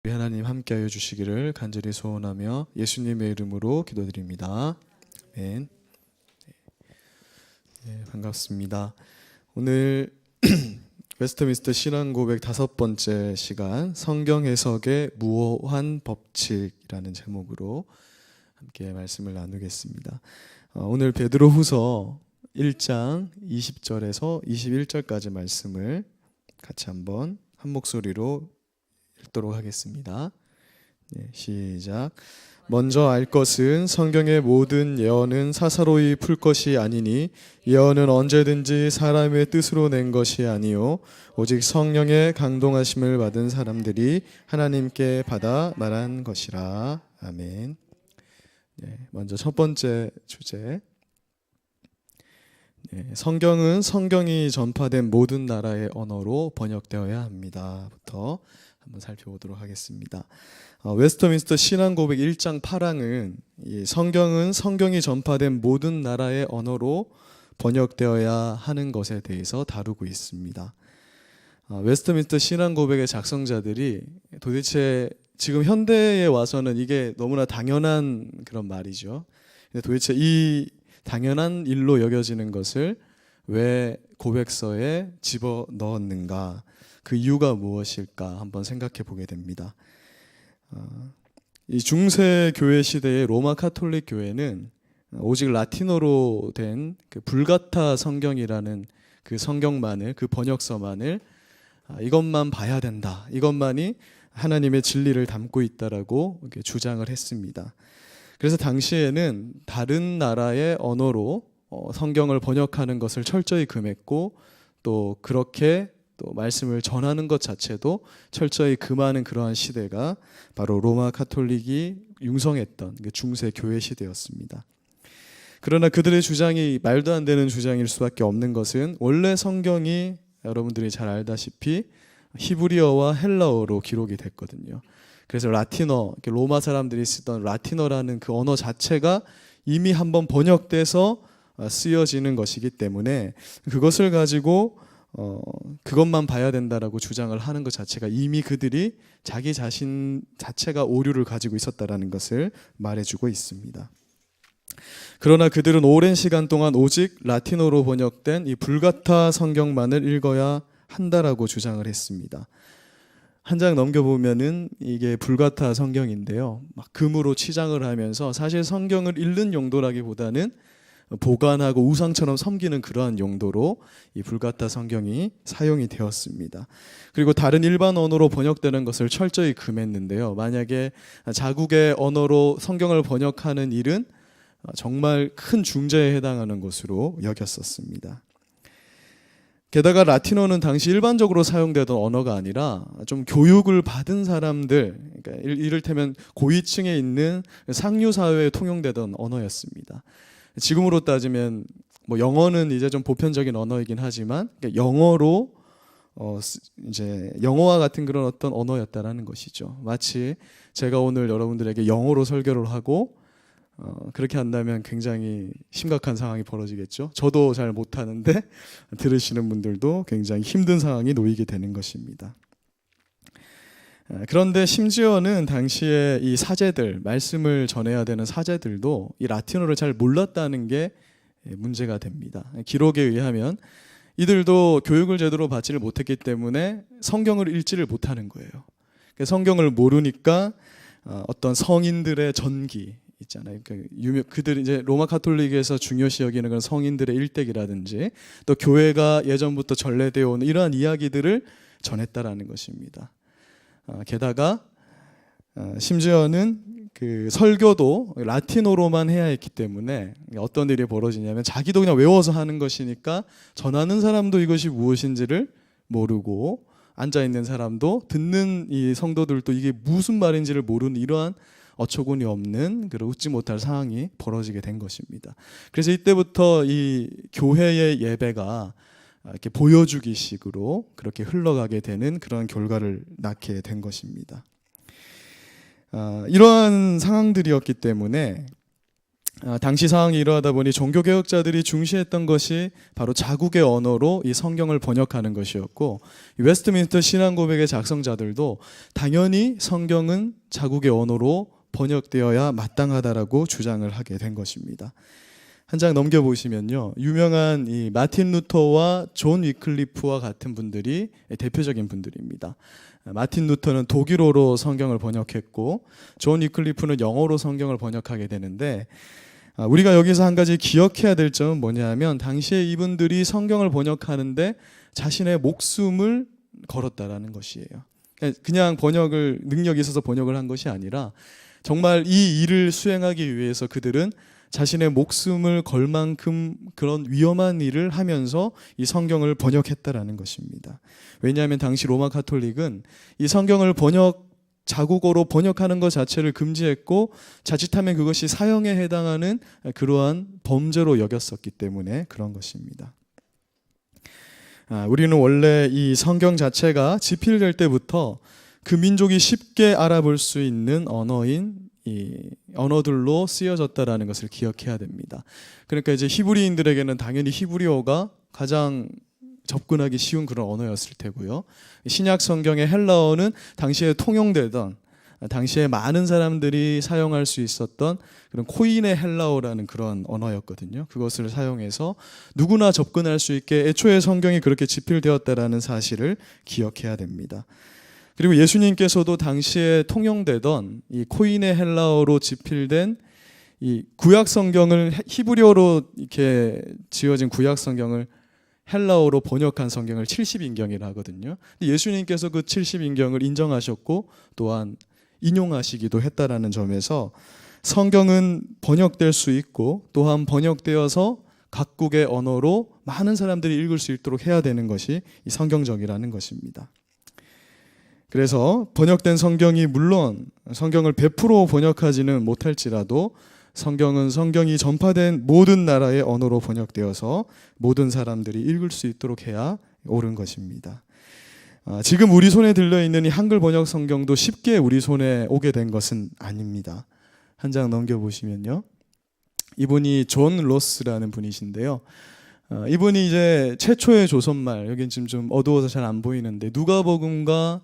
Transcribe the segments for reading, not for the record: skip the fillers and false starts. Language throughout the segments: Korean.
우리 하나님 함께하여 주시기를 간절히 소원하며 예수님의 이름으로 기도드립니다. 아멘. 네, 반갑습니다. 오늘 웨스트민스터 신앙고백 5번째 시간, 성경 해석의 무오한 법칙이라는 제목으로 함께 말씀을 나누겠습니다. 오늘 베드로후서 1장 20절에서 21절까지 말씀을 같이 한번 한 목소리로 읽도록 하겠습니다. 네, 시작. 먼저 알 것은 성경의 모든 예언은 사사로이 풀 것이 아니니 예언은 언제든지 사람의 뜻으로 낸 것이 아니요 오직 성령의 강동하심을 받은 사람들이 하나님께 받아 말한 것이라. 아멘. 네, 먼저 첫 번째 주제. 네, 성경은 성경이 전파된 모든 나라의 언어로 번역되어야 합니다.부터 한번 살펴보도록 하겠습니다. 웨스트민스터 신앙고백 1장 8항은 이 성경은 성경이 전파된 모든 나라의 언어로 번역되어야 하는 것에 대해서 다루고 있습니다. 웨스트민스터 신앙고백의 작성자들이 도대체 지금 현대에 와서는 이게 너무나 당연한 그런 말이죠. 근데 도대체 이 당연한 일로 여겨지는 것을 왜 고백서에 집어넣었는가? 그 이유가 무엇일까 한번 생각해 보게 됩니다. 이 중세 교회 시대의 로마 카톨릭 교회는 오직 라틴어로 된 그 불가타 성경이라는 그 성경만을, 그 번역서만을 이것만 봐야 된다, 이것만이 하나님의 진리를 담고 있다라고 이렇게 주장을 했습니다. 그래서 당시에는 다른 나라의 언어로 성경을 번역하는 것을 철저히 금했고, 또 그렇게 또 말씀을 전하는 것 자체도 철저히 금하는 그러한 시대가 바로 로마 카톨릭이 융성했던 중세 교회 시대였습니다. 그러나 그들의 주장이 말도 안 되는 주장일 수밖에 없는 것은 원래 성경이 여러분들이 잘 알다시피 히브리어와 헬라어로 기록이 됐거든요. 그래서 라틴어, 로마 사람들이 쓰던 라틴어라는 그 언어 자체가 이미 한번 번역돼서 쓰여지는 것이기 때문에 그것을 가지고 그것만 봐야 된다라고 주장을 하는 것 자체가 이미 그들이 자기 자신 자체가 오류를 가지고 있었다라는 것을 말해주고 있습니다. 그러나 그들은 오랜 시간 동안 오직 라틴어로 번역된 이 불가타 성경만을 읽어야 한다라고 주장을 했습니다. 한 장 넘겨보면은 이게 불가타 성경인데요, 막 금으로 치장을 하면서 사실 성경을 읽는 용도라기보다는 보관하고 우상처럼 섬기는 그러한 용도로 이 불가타 성경이 사용이 되었습니다. 그리고 다른 일반 언어로 번역되는 것을 철저히 금했는데요, 만약에 자국의 언어로 성경을 번역하는 일은 정말 큰 중죄에 해당하는 것으로 여겼었습니다. 게다가 라틴어는 당시 일반적으로 사용되던 언어가 아니라 좀 교육을 받은 사람들, 그러니까 이를테면 고위층에 있는 상류 사회에 통용되던 언어였습니다. 지금으로 따지면 뭐 영어는 이제 좀 보편적인 언어이긴 하지만 영어로 이제 영어와 같은 그런 어떤 언어였다라는 것이죠. 마치 제가 오늘 여러분들에게 영어로 설교를 하고 그렇게 한다면 굉장히 심각한 상황이 벌어지겠죠. 저도 잘 못하는데 들으시는 분들도 굉장히 힘든 상황이 놓이게 되는 것입니다. 그런데 심지어는 당시에 이 사제들, 말씀을 전해야 되는 사제들도 이 라틴어를 잘 몰랐다는 게 문제가 됩니다. 기록에 의하면 이들도 교육을 제대로 받지를 못했기 때문에 성경을 읽지를 못하는 거예요. 성경을 모르니까 어떤 성인들의 전기 있잖아요. 그들 이제 로마 카톨릭에서 중요시 여기는 그런 성인들의 일대기라든지 또 교회가 예전부터 전래되어 오는 이러한 이야기들을 전했다라는 것입니다. 게다가 심지어는 그 설교도 라틴어로만 해야 했기 때문에 어떤 일이 벌어지냐면 자기도 그냥 외워서 하는 것이니까 전하는 사람도 이것이 무엇인지를 모르고 앉아있는 사람도 듣는 이 성도들도 이게 무슨 말인지를 모르는 이러한 어처구니 없는 그런 웃지 못할 상황이 벌어지게 된 것입니다. 그래서 이때부터 이 교회의 예배가 이렇게 보여주기식으로 그렇게 흘러가게 되는 그런 결과를 낳게 된 것입니다. 이러한 상황들이었기 때문에 당시 상황이 이러하다 보니 종교개혁자들이 중시했던 것이 바로 자국의 언어로 이 성경을 번역하는 것이었고, 이 웨스트민스터 신앙고백의 작성자들도 당연히 성경은 자국의 언어로 번역되어야 마땅하다라고 주장을 하게 된 것입니다. 한 장 넘겨보시면요, 유명한 이 마틴 루터와 존 위클리프와 같은 분들이 대표적인 분들입니다. 마틴 루터는 독일어로 성경을 번역했고, 존 위클리프는 영어로 성경을 번역하게 되는데, 우리가 여기서 한 가지 기억해야 될 점은 뭐냐면, 당시에 이분들이 성경을 번역하는데 자신의 목숨을 걸었다라는 것이에요. 그냥 번역을 능력이 있어서 번역을 한 것이 아니라 정말 이 일을 수행하기 위해서 그들은 자신의 목숨을 걸 만큼 그런 위험한 일을 하면서 이 성경을 번역했다라는 것입니다. 왜냐하면 당시 로마 가톨릭은 이 성경을 자국어로 번역하는 것 자체를 금지했고, 자칫하면 그것이 사형에 해당하는 그러한 범죄로 여겼었기 때문에 그런 것입니다. 우리는 원래 이 성경 자체가 집필될 때부터 그 민족이 쉽게 알아볼 수 있는 언어인 이 언어들로 쓰여졌다라는 것을 기억해야 됩니다. 그러니까 이제 히브리인들에게는 당연히 히브리어가 가장 접근하기 쉬운 그런 언어였을 테고요. 신약 성경의 헬라어는 당시에 통용되던, 당시에 많은 사람들이 사용할 수 있었던 그런 코인의 헬라어라는 그런 언어였거든요. 그것을 사용해서 누구나 접근할 수 있게 애초에 성경이 그렇게 집필되었다라는 사실을 기억해야 됩니다. 그리고 예수님께서도 당시에 통용되던 이 코인의 헬라어로 집필된 이 구약 성경을 히브리어로 이렇게 지어진 구약 성경을 헬라어로 번역한 성경을 70인경이라 하거든요. 예수님께서 그 70인경을 인정하셨고 또한 인용하시기도 했다라는 점에서 성경은 번역될 수 있고 또한 번역되어서 각국의 언어로 많은 사람들이 읽을 수 있도록 해야 되는 것이 이 성경적이라는 것입니다. 그래서 번역된 성경이 물론 성경을 100% 번역하지는 못할지라도 성경은 성경이 전파된 모든 나라의 언어로 번역되어서 모든 사람들이 읽을 수 있도록 해야 옳은 것입니다. 지금 우리 손에 들려있는 이 한글 번역 성경도 쉽게 우리 손에 오게 된 것은 아닙니다. 한 장 넘겨보시면요, 이분이 존 로스라는 분이신데요, 이분이 이제 최초의 조선말, 여긴 지금 좀 어두워서 잘 안 보이는데 누가복음과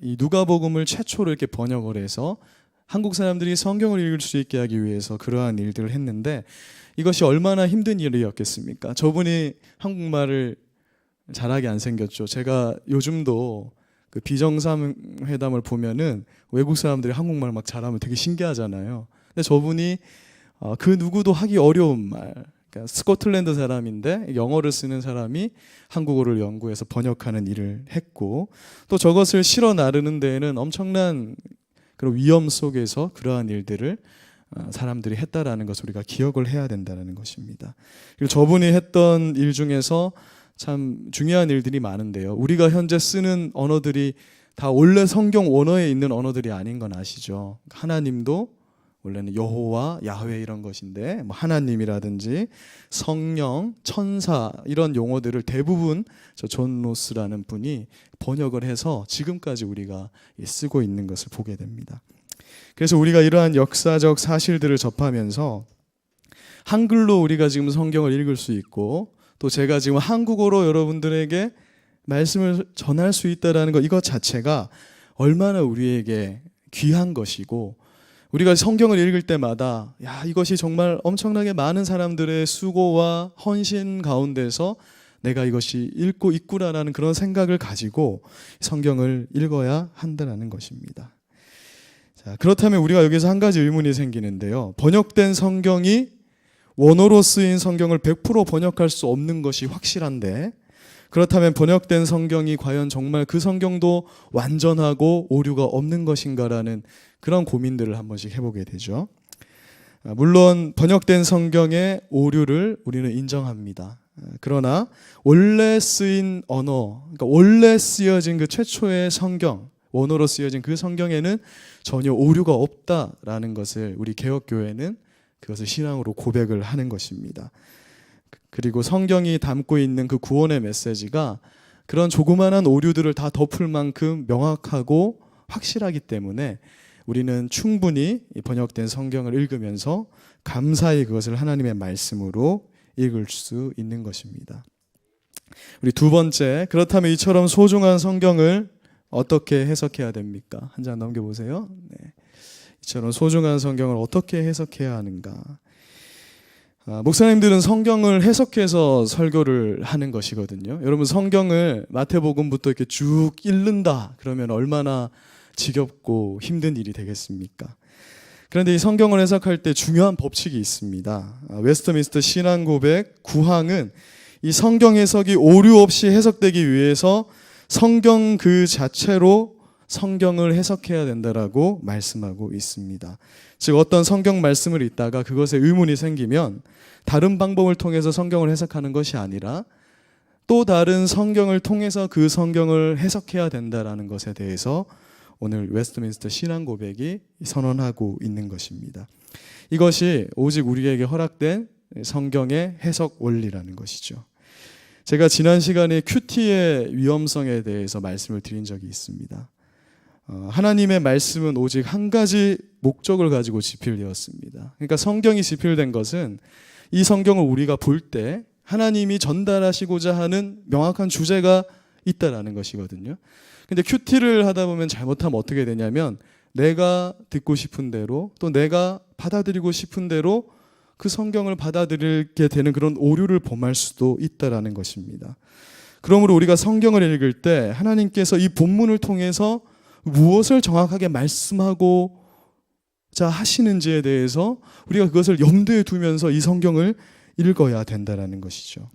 이 누가복음을 최초로 이렇게 번역을 해서 한국 사람들이 성경을 읽을 수 있게 하기 위해서 그러한 일들을 했는데, 이것이 얼마나 힘든 일이었겠습니까? 저분이 한국말을 잘하게 안 생겼죠. 제가 요즘도 그 비정상회담을 보면은 외국 사람들이 한국말 막 잘하면 되게 신기하잖아요. 근데 저분이 그 누구도 하기 어려운 말, 그러니까 스코틀랜드 사람인데 영어를 쓰는 사람이 한국어를 연구해서 번역하는 일을 했고, 또 저것을 실어 나르는 데에는 엄청난 그런 위험 속에서 그러한 일들을 사람들이 했다라는 것을 우리가 기억을 해야 된다는 것입니다. 그리고 저분이 했던 일 중에서 참 중요한 일들이 많은데요, 우리가 현재 쓰는 언어들이 다 원래 성경 원어에 있는 언어들이 아닌 건 아시죠? 하나님도 원래는 여호와, 야훼 이런 것인데 뭐 하나님이라든지 성령, 천사 이런 용어들을 대부분 저 존 로스라는 분이 번역을 해서 지금까지 우리가 쓰고 있는 것을 보게 됩니다. 그래서 우리가 이러한 역사적 사실들을 접하면서 한글로 우리가 지금 성경을 읽을 수 있고, 또 제가 지금 한국어로 여러분들에게 말씀을 전할 수 있다는 것, 이것 자체가 얼마나 우리에게 귀한 것이고, 우리가 성경을 읽을 때마다 야, 이것이 정말 엄청나게 많은 사람들의 수고와 헌신 가운데서 내가 이것이 읽고 있구나라는 그런 생각을 가지고 성경을 읽어야 한다는 것입니다. 자, 그렇다면 우리가 여기서 한 가지 의문이 생기는데요, 번역된 성경이 원어로 쓰인 성경을 100% 번역할 수 없는 것이 확실한데, 그렇다면 번역된 성경이 과연 정말 그 성경도 완전하고 오류가 없는 것인가라는 그런 고민들을 한 번씩 해보게 되죠. 물론 번역된 성경의 오류를 우리는 인정합니다. 그러나 원래 쓰인 언어, 그러니까 원래 쓰여진 그 최초의 성경, 원어로 쓰여진 그 성경에는 전혀 오류가 없다라는 것을 우리 개혁교회는 그것을 신앙으로 고백을 하는 것입니다. 그리고 성경이 담고 있는 그 구원의 메시지가 그런 조그마한 오류들을 다 덮을 만큼 명확하고 확실하기 때문에 우리는 충분히 이 번역된 성경을 읽으면서 감사히 그것을 하나님의 말씀으로 읽을 수 있는 것입니다. 우리 두 번째, 그렇다면 이처럼 소중한 성경을 어떻게 해석해야 됩니까? 한 장 넘겨보세요. 네. 이처럼 소중한 성경을 어떻게 해석해야 하는가? 목사님들은 성경을 해석해서 설교를 하는 것이거든요. 여러분, 성경을 마태복음부터 이렇게 쭉 읽는다 그러면 얼마나 지겹고 힘든 일이 되겠습니까? 그런데 이 성경을 해석할 때 중요한 법칙이 있습니다. 웨스트민스터 신앙고백 9항은 이 성경 해석이 오류 없이 해석되기 위해서 성경 그 자체로 성경을 해석해야 된다라고 말씀하고 있습니다. 즉 어떤 성경 말씀을 읽다가 그것에 의문이 생기면 다른 방법을 통해서 성경을 해석하는 것이 아니라 또 다른 성경을 통해서 그 성경을 해석해야 된다라는 것에 대해서 오늘 웨스트민스터 신앙고백이 선언하고 있는 것입니다. 이것이 오직 우리에게 허락된 성경의 해석 원리라는 것이죠. 제가 지난 시간에 큐티의 위험성에 대해서 말씀을 드린 적이 있습니다. 하나님의 말씀은 오직 한 가지 목적을 가지고 집필되었습니다. 그러니까 성경이 집필된 것은 이 성경을 우리가 볼 때 하나님이 전달하시고자 하는 명확한 주제가 있다라는 것이거든요. 근데 큐티를 하다 보면 잘못하면 어떻게 되냐면 내가 듣고 싶은 대로 또 내가 받아들이고 싶은 대로 그 성경을 받아들이게 되는 그런 오류를 범할 수도 있다라는 것입니다. 그러므로 우리가 성경을 읽을 때 하나님께서 이 본문을 통해서 무엇을 정확하게 말씀하고자 하시는지에 대해서 우리가 그것을 염두에 두면서 이 성경을 읽어야 된다라는 것이죠.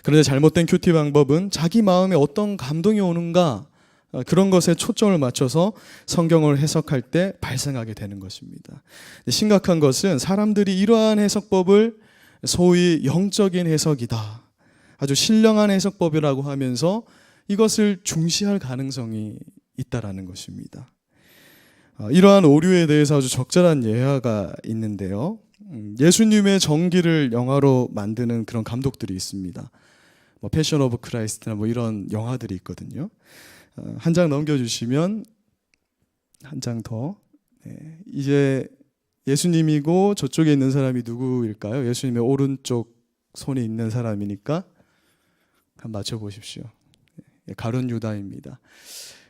그런데 잘못된 큐티 방법은 자기 마음에 어떤 감동이 오는가 그런 것에 초점을 맞춰서 성경을 해석할 때 발생하게 되는 것입니다. 심각한 것은 사람들이 이러한 해석법을 소위 영적인 해석이다, 아주 신령한 해석법이라고 하면서 이것을 중시할 가능성이 있다라는 것입니다. 이러한 오류에 대해서 아주 적절한 예화가 있는데요. 예수님의 정기를 영화로 만드는 그런 감독들이 있습니다. 패션 오브 크라이스트나 이런 영화들이 있거든요. 한 장 넘겨주시면 한 장 더. 네. 이제 예수님이고 저쪽에 있는 사람이 누구일까요? 예수님의 오른쪽 손에 있는 사람이니까 한번 맞춰보십시오. 가룟 유다입니다.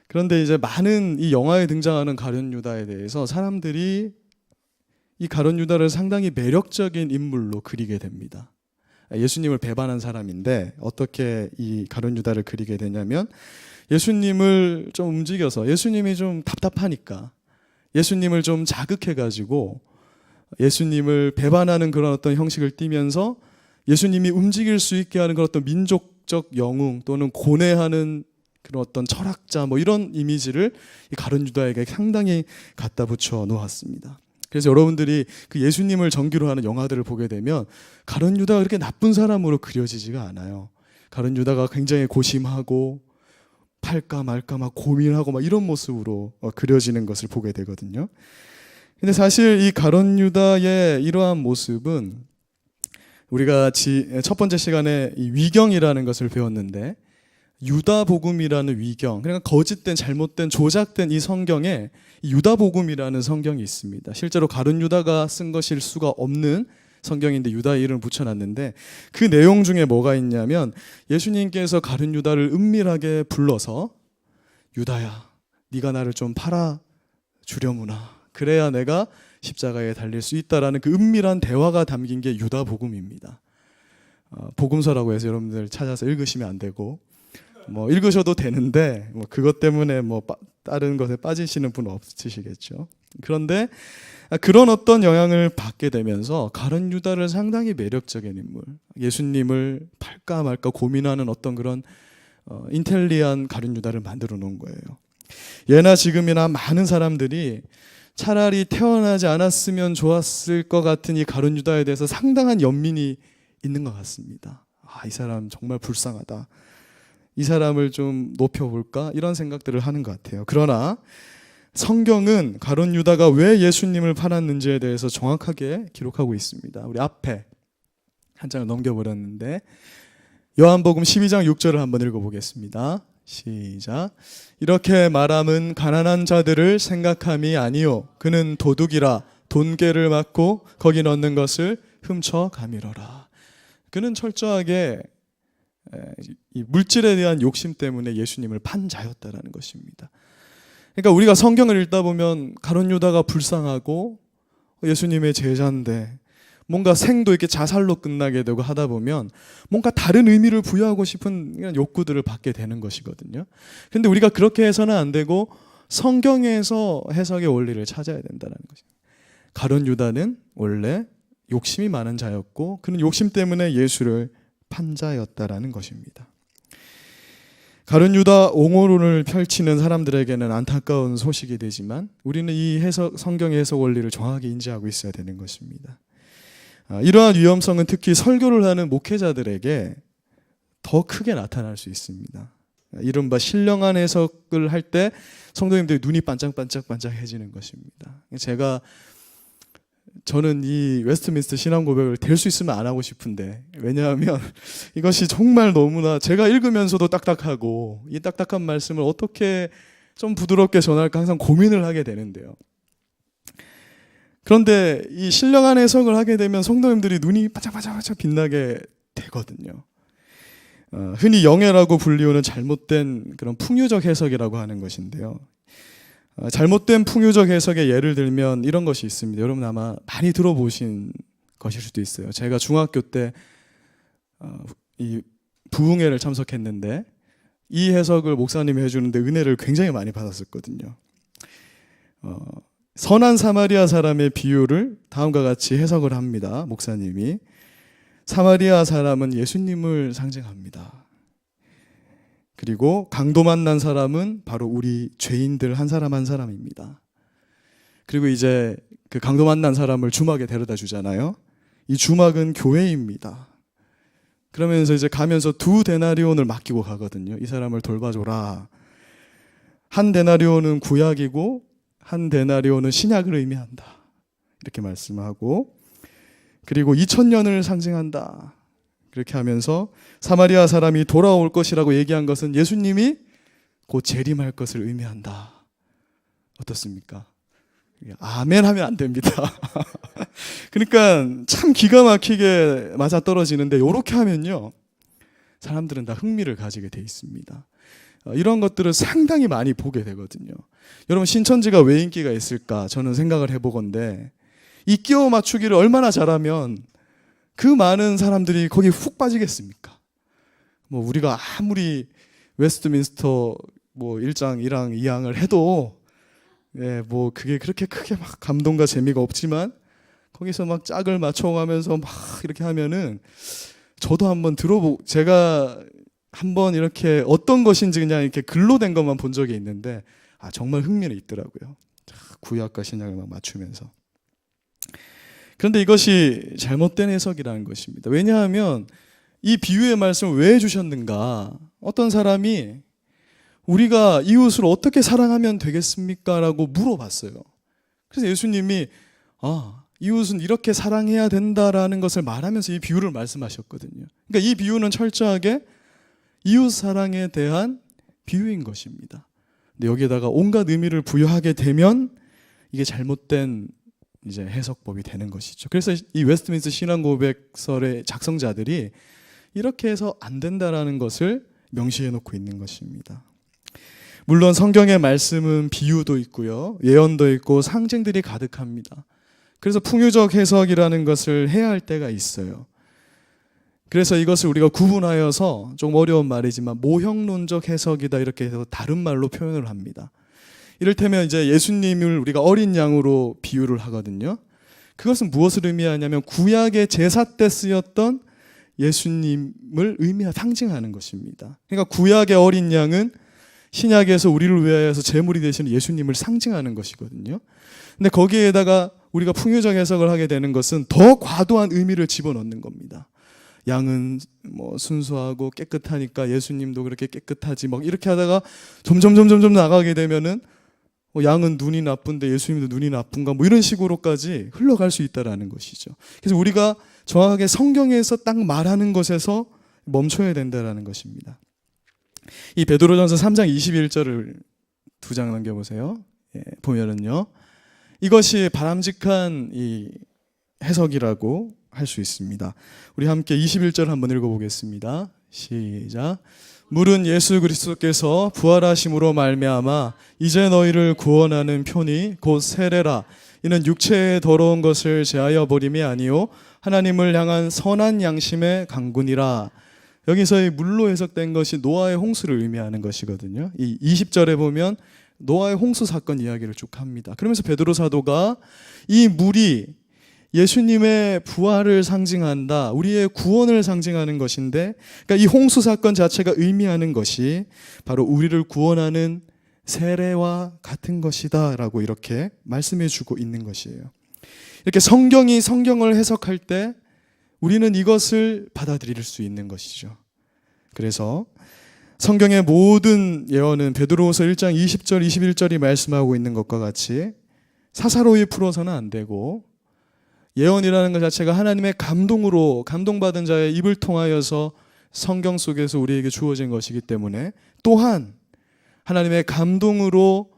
그런데 이제 많은 이 영화에 등장하는 가룟 유다에 대해서 사람들이 이 가룟 유다를 상당히 매력적인 인물로 그리게 됩니다. 예수님을 배반한 사람인데 어떻게 이 가룟 유다를 그리게 되냐면 예수님을 좀 움직여서 예수님이 좀 답답하니까 예수님을 좀 자극해가지고 예수님을 배반하는 그런 어떤 형식을 띠면서 예수님이 움직일 수 있게 하는 그런 어떤 민족적 영웅 또는 고뇌하는 그런 어떤 철학자 이런 이미지를 이 가룟 유다에게 상당히 갖다 붙여 놓았습니다. 그래서 여러분들이 그 예수님을 전기로 하는 영화들을 보게 되면 가룟 유다가 그렇게 나쁜 사람으로 그려지지가 않아요. 가룟 유다가 굉장히 고심하고 팔까 말까 막 고민하고 이런 모습으로 그려지는 것을 보게 되거든요. 근데 사실 이 가룟 유다의 이러한 모습은 우리가 첫 번째 시간에 이 위경이라는 것을 배웠는데 유다복음이라는 위경, 그러니까 거짓된 잘못된 조작된 이 성경에 유다복음이라는 성경이 있습니다. 실제로 가룟 유다가 쓴 것일 수가 없는 성경인데 유다의 이름을 붙여놨는데 그 내용 중에 뭐가 있냐면 예수님께서 가룟 유다를 은밀하게 불러서 유다야 네가 나를 좀 팔아주려무나 그래야 내가 십자가에 달릴 수 있다라는 그 은밀한 대화가 담긴 게 유다복음입니다. 복음서라고 해서 여러분들 찾아서 읽으시면 안 되고 읽으셔도 되는데 그것 때문에 다른 것에 빠지시는 분은 없으시겠죠. 그런데 그런 어떤 영향을 받게 되면서 가룟 유다를 상당히 매력적인 인물, 예수님을 팔까 말까 고민하는 어떤 그런 인텔리한 가룟 유다를 만들어 놓은 거예요. 예나 지금이나 많은 사람들이 차라리 태어나지 않았으면 좋았을 것 같은 이 가룟 유다에 대해서 상당한 연민이 있는 것 같습니다. 이 사람 정말 불쌍하다. 이 사람을 좀 높여볼까? 이런 생각들을 하는 것 같아요. 그러나 성경은 가룟 유다가 왜 예수님을 팔았는지에 대해서 정확하게 기록하고 있습니다. 우리 앞에 한 장을 넘겨버렸는데 요한복음 12장 6절을 한번 읽어보겠습니다. 시작. 이렇게 말함은 가난한 자들을 생각함이 아니요 그는 도둑이라 돈괴를 맞고 거기 넣는 것을 훔쳐 가밀어라. 그는 철저하게 이 물질에 대한 욕심 때문에 예수님을 판 자였다라는 것입니다. 그러니까 우리가 성경을 읽다 보면 가룟 유다가 불쌍하고 예수님의 제자인데 뭔가 생도 이렇게 자살로 끝나게 되고 하다 보면 뭔가 다른 의미를 부여하고 싶은 욕구들을 받게 되는 것이거든요. 그런데 우리가 그렇게 해서는 안 되고 성경에서 해석의 원리를 찾아야 된다는 것입니다. 가룟 유다는 원래 욕심이 많은 자였고 그는 욕심 때문에 예수를 판 자였다라는 것입니다. 가룟 유다 옹호론을 펼치는 사람들에게는 안타까운 소식이 되지만 우리는 이 성경의 해석 원리를 정확하게 인지하고 있어야 되는 것입니다. 이러한 위험성은 특히 설교를 하는 목회자들에게 더 크게 나타날 수 있습니다. 이른바 신령한 해석을 할 때 성도님들이 눈이 반짝반짝해지는 것입니다. 저는 이 웨스트민스터 신앙 고백을 될 수 있으면 안 하고 싶은데, 왜냐하면 이것이 정말 너무나 제가 읽으면서도 딱딱하고 이 딱딱한 말씀을 어떻게 좀 부드럽게 전할까 항상 고민을 하게 되는데요. 그런데 이 신령한 해석을 하게 되면 성도님들이 눈이 반짝반짝 빛나게 되거든요. 흔히 영해라고 불리우는 잘못된 그런 풍유적 해석이라고 하는 것인데요. 잘못된 풍유적 해석의 예를 들면 이런 것이 있습니다. 여러분 아마 많이 들어보신 것일 수도 있어요. 제가 중학교 때 이 부흥회를 참석했는데 이 해석을 목사님이 해주는데 은혜를 굉장히 많이 받았었거든요. 선한 사마리아 사람의 비유를 다음과 같이 해석을 합니다. 목사님이 사마리아 사람은 예수님을 상징합니다. 그리고 강도 만난 사람은 바로 우리 죄인들 한 사람 한 사람입니다. 그리고 이제 그 강도 만난 사람을 주막에 데려다 주잖아요. 이 주막은 교회입니다. 그러면서 이제 가면서 2데나리온을 맡기고 가거든요. 이 사람을 돌봐줘라. 1데나리온은 구약이고 1데나리온은 신약을 의미한다. 이렇게 말씀하고, 그리고 2000년을 상징한다. 그렇게 하면서 사마리아 사람이 돌아올 것이라고 얘기한 것은 예수님이 곧 재림할 것을 의미한다. 어떻습니까? 아멘 하면 안 됩니다. 그러니까 참 기가 막히게 맞아떨어지는데 이렇게 하면요 사람들은 다 흥미를 가지게 돼 있습니다. 이런 것들을 상당히 많이 보게 되거든요. 여러분 신천지가 왜 인기가 있을까? 저는 생각을 해보건데 이 끼워 맞추기를 얼마나 잘하면 그 많은 사람들이 거기에 훅 빠지겠습니까? 뭐 우리가 아무리 웨스트민스터 뭐 1장, 1항, 2항을 해도 뭐 그게 그렇게 크게 막 감동과 재미가 없지만 거기서 막 짝을 맞춰가면서 막 이렇게 하면은 저도 한번 제가 한번 이렇게 어떤 것인지 그냥 이렇게 글로 된 것만 본 적이 있는데 정말 흥미는 있더라고요. 구약과 신약을 막 맞추면서. 그런데 이것이 잘못된 해석이라는 것입니다. 왜냐하면 이 비유의 말씀을 왜 해주셨는가? 어떤 사람이 우리가 이웃을 어떻게 사랑하면 되겠습니까? 라고 물어봤어요. 그래서 예수님이 이웃은 이렇게 사랑해야 된다라는 것을 말하면서 이 비유를 말씀하셨거든요. 그러니까 이 비유는 철저하게 이웃 사랑에 대한 비유인 것입니다. 근데 여기에다가 온갖 의미를 부여하게 되면 이게 잘못된 이제 해석법이 되는 것이죠. 그래서 이 웨스트민스터 신앙고백설의 작성자들이 이렇게 해서 안 된다라는 것을 명시해 놓고 있는 것입니다. 물론 성경의 말씀은 비유도 있고요, 예언도 있고 상징들이 가득합니다. 그래서 풍유적 해석이라는 것을 해야 할 때가 있어요. 그래서 이것을 우리가 구분하여서 좀 어려운 말이지만 모형론적 해석이다 이렇게 해서 다른 말로 표현을 합니다. 이를테면 이제 예수님을 우리가 어린 양으로 비유를 하거든요. 그것은 무엇을 의미하냐면 구약의 제사 때 쓰였던 예수님을 상징하는 것입니다. 그러니까 구약의 어린 양은 신약에서 우리를 위하여서 제물이 되시는 예수님을 상징하는 것이거든요. 근데 거기에다가 우리가 풍유적 해석을 하게 되는 것은 더 과도한 의미를 집어넣는 겁니다. 양은 뭐 순수하고 깨끗하니까 예수님도 그렇게 깨끗하지 막 이렇게 하다가 점점 나가게 되면은 양은 눈이 나쁜데 예수님도 눈이 나쁜가 뭐 이런 식으로까지 흘러갈 수 있다라는 것이죠. 그래서 우리가 정확하게 성경에서 딱 말하는 것에서 멈춰야 된다라는 것입니다. 이 베드로전서 3장 21절을 두 장 넘겨보세요. 보면은요, 이것이 바람직한 이 해석이라고 할 수 있습니다. 우리 함께 21절 한번 읽어보겠습니다. 시작. 물은 예수 그리스도께서 부활하심으로 말미암아 이제 너희를 구원하는 표니 곧 세례라. 이는 육체의 더러운 것을 제하여 버림이 아니요 하나님을 향한 선한 양심의 강군이라. 여기서의 물로 해석된 것이 노아의 홍수를 의미하는 것이거든요. 이 20절에 보면 노아의 홍수 사건 이야기를 쭉 합니다. 그러면서 베드로 사도가 이 물이 예수님의 부활을 상징한다, 우리의 구원을 상징하는 것인데, 그러니까 이 홍수 사건 자체가 의미하는 것이 바로 우리를 구원하는 세례와 같은 것이다 라고 이렇게 말씀해 주고 있는 것이에요. 이렇게 성경이 성경을 해석할 때 우리는 이것을 받아들일 수 있는 것이죠. 그래서 성경의 모든 예언은 베드로후서 1장 20절 21절이 말씀하고 있는 것과 같이 사사로이 풀어서는 안 되고, 예언이라는 것 자체가 하나님의 감동으로 감동받은 자의 입을 통하여서 성경 속에서 우리에게 주어진 것이기 때문에, 또한 하나님의 감동으로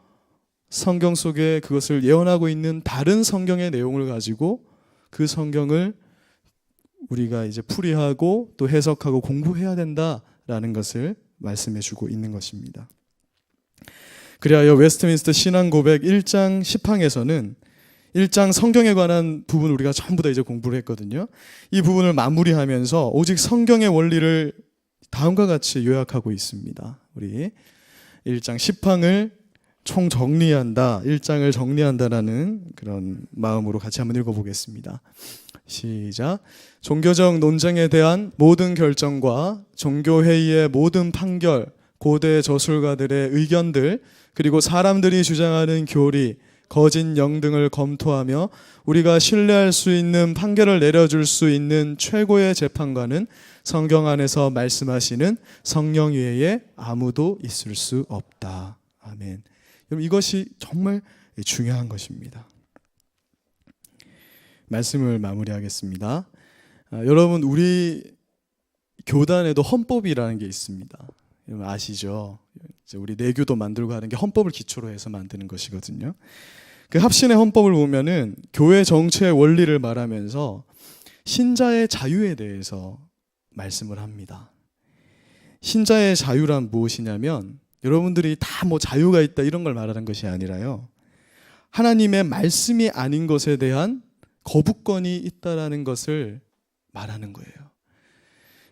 성경 속에 그것을 예언하고 있는 다른 성경의 내용을 가지고 그 성경을 우리가 이제 풀이하고 또 해석하고 공부해야 된다라는 것을 말씀해 주고 있는 것입니다. 그리하여 웨스트민스터 신앙고백 1장 10항에서는 1장 성경에 관한 부분 우리가 전부 다 이제 공부를 했거든요. 이 부분을 마무리하면서 오직 성경의 원리를 다음과 같이 요약하고 있습니다. 우리 1장 10항을 총정리한다, 1장을 정리한다라는 그런 마음으로 같이 한번 읽어보겠습니다. 시작. 종교적 논쟁에 대한 모든 결정과 종교회의의 모든 판결, 고대 저술가들의 의견들, 그리고 사람들이 주장하는 교리, 거짓 영 등을 검토하며 우리가 신뢰할 수 있는 판결을 내려줄 수 있는 최고의 재판관은 성경 안에서 말씀하시는 성령 외에 아무도 있을 수 없다. 아멘. 여러분, 이것이 정말 중요한 것입니다. 말씀을 마무리하겠습니다. 여러분, 우리 교단에도 헌법이라는 게 있습니다. 여러분 아시죠? 우리 내교도 만들고 하는 게 헌법을 기초로 해서 만드는 것이거든요. 그 합신의 헌법을 보면은 교회 정체의 원리를 말하면서 신자의 자유에 대해서 말씀을 합니다. 신자의 자유란 무엇이냐면, 여러분들이 다 뭐 자유가 있다 이런 걸 말하는 것이 아니라요, 하나님의 말씀이 아닌 것에 대한 거부권이 있다라는 것을 말하는 거예요.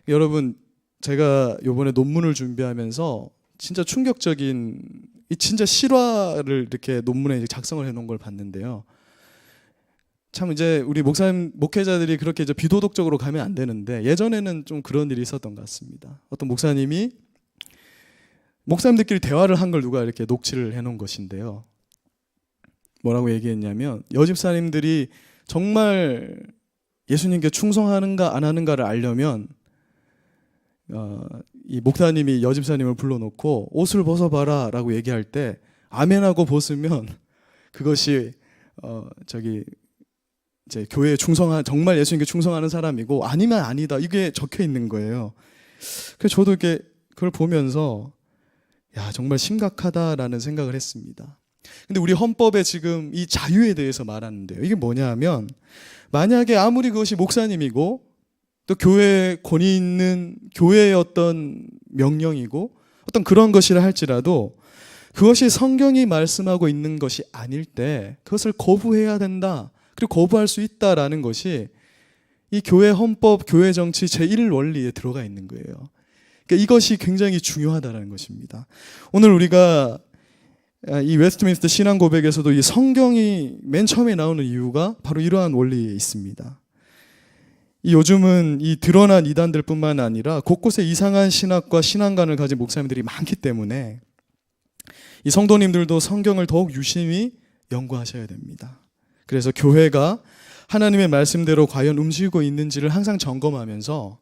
여러분, 제가 이번에 논문을 준비하면서 진짜 충격적인, 진짜 실화를 이렇게 논문에 작성을 해놓은 걸 봤는데요. 참 이제 우리 목사님, 목회자들이 그렇게 이제 비도덕적으로 가면 안 되는데, 예전에는 좀 그런 일이 있었던 것 같습니다. 어떤 목사님들끼리 대화를 한 걸 누가 이렇게 녹취를 해놓은 것인데요. 뭐라고 얘기했냐면, 여집사님들이 정말 예수님께 충성하는가 안 하는가를 알려면 이 목사님이 여집사님을 불러놓고 옷을 벗어봐라 라고 얘기할 때 아멘하고 벗으면 그것이 이제 교회에 정말 예수님께 충성하는 사람이고, 아니면 아니다, 이게 적혀 있는 거예요. 그래서 저도 이렇게 그걸 보면서 야, 정말 심각하다라는 생각을 했습니다. 근데 우리 헌법에 지금 이 자유에 대해서 말하는데요, 이게 뭐냐 하면, 만약에 아무리 그것이 목사님이고 또 교회에 권위 있는 교회의 어떤 명령이고 어떤 그런 것이라 할지라도 그것이 성경이 말씀하고 있는 것이 아닐 때 그것을 거부해야 된다, 그리고 거부할 수 있다라는 것이 이 교회 헌법, 교회 정치 제1원리에 들어가 있는 거예요. 그러니까 이것이 굉장히 중요하다는 것입니다. 오늘 우리가 이 웨스트민스터 신앙 고백에서도 이 성경이 맨 처음에 나오는 이유가 바로 이러한 원리에 있습니다. 요즘은 이 드러난 이단들 뿐만 아니라 곳곳에 이상한 신학과 신앙관을 가진 목사님들이 많기 때문에 이 성도님들도 성경을 더욱 유심히 연구하셔야 됩니다. 그래서 교회가 하나님의 말씀대로 과연 움직이고 있는지를 항상 점검하면서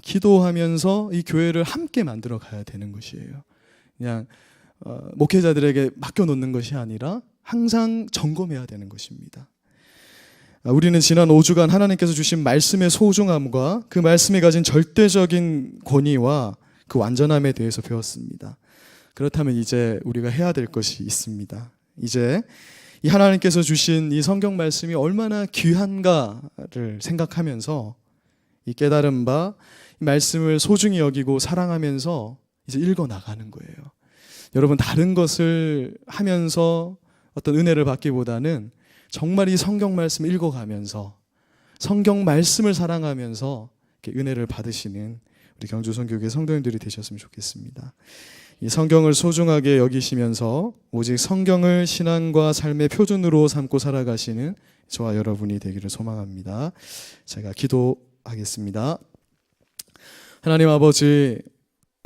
기도하면서 이 교회를 함께 만들어 가야 되는 것이에요. 그냥 목회자들에게 맡겨놓는 것이 아니라 항상 점검해야 되는 것입니다. 우리는 지난 5주간 하나님께서 주신 말씀의 소중함과 그 말씀이 가진 절대적인 권위와 그 완전함에 대해서 배웠습니다. 그렇다면 이제 우리가 해야 될 것이 있습니다. 이제 이 하나님께서 주신 이 성경 말씀이 얼마나 귀한가를 생각하면서 이 깨달은 바 이 말씀을 소중히 여기고 사랑하면서 이제 읽어 나가는 거예요. 여러분, 다른 것을 하면서 어떤 은혜를 받기보다는 정말 이 성경 말씀을 읽어가면서 성경 말씀을 사랑하면서 이렇게 은혜를 받으시는 우리 경주선교회 성도님들이 되셨으면 좋겠습니다. 이 성경을 소중하게 여기시면서 오직 성경을 신앙과 삶의 표준으로 삼고 살아가시는 저와 여러분이 되기를 소망합니다. 제가 기도하겠습니다. 하나님 아버지,